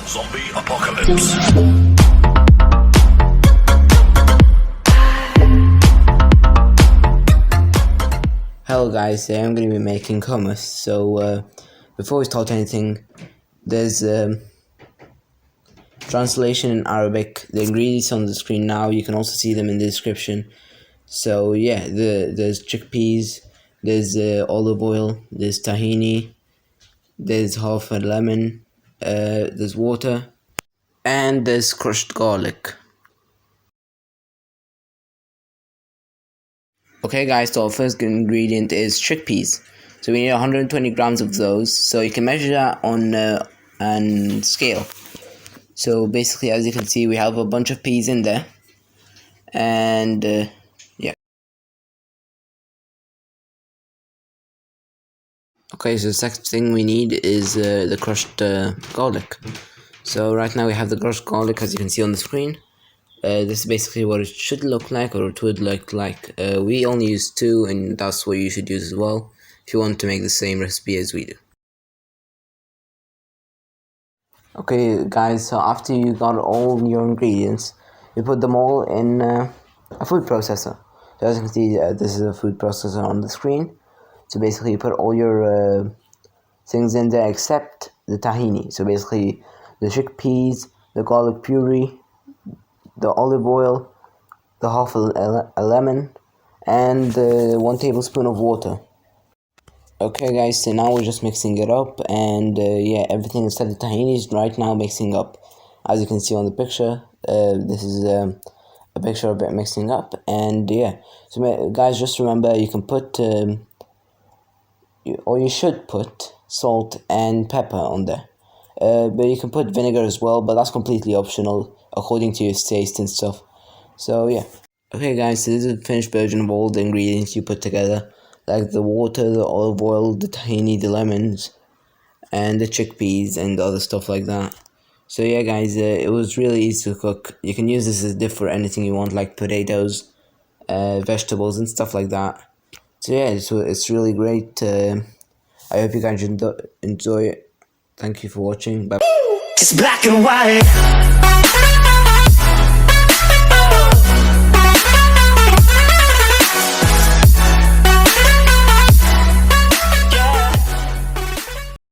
Zombie apocalypse. Hello guys, today I'm going to be making hummus. So before we start anything, there's translation in Arabic. The ingredients on the screen now, you can also see them in the description. So yeah, there's chickpeas, there's olive oil, there's tahini, there's half a lemon, there's water, and there's crushed garlic. Okay guys, so our first ingredient is chickpeas. So we need 120 grams of those. So you can measure that on and scale. So basically, as you can see, we have a bunch of peas in there. And yeah. Okay, so the second thing we need is the crushed garlic. So right now we have the crushed garlic, as you can see on the screen. This is basically what it should look like, or it would look like. We only use 2, and that's what you should use as well if you want to make the same recipe as we do. Okay guys, so after you got all your ingredients, you put them all in a food processor. So as you can see, this is a food processor on the screen. So basically you put all your things in there except the tahini. So basically the chickpeas, the garlic puree, the olive oil, the half a lemon, and 1 tablespoon of water. Okay guys, so now we're just mixing it up, and yeah, everything except the tahini is right now mixing up. As you can see on the picture, this is a picture of it mixing up, and yeah. So guys, just remember, you can put, or you should put salt and pepper on there. But you can put vinegar as well, but that's completely optional according to your taste and stuff. So yeah. Okay guys, so this is a finished version of all the ingredients you put together, like the water, the olive oil, the tahini, the lemons, and the chickpeas and other stuff like that. So yeah guys, it was really easy to cook. You can use this as dip for anything you want, like potatoes, vegetables and stuff like that. So yeah, so it's really great. I hope you guys enjoy it. Thank you for watching. Bye. It's black and white.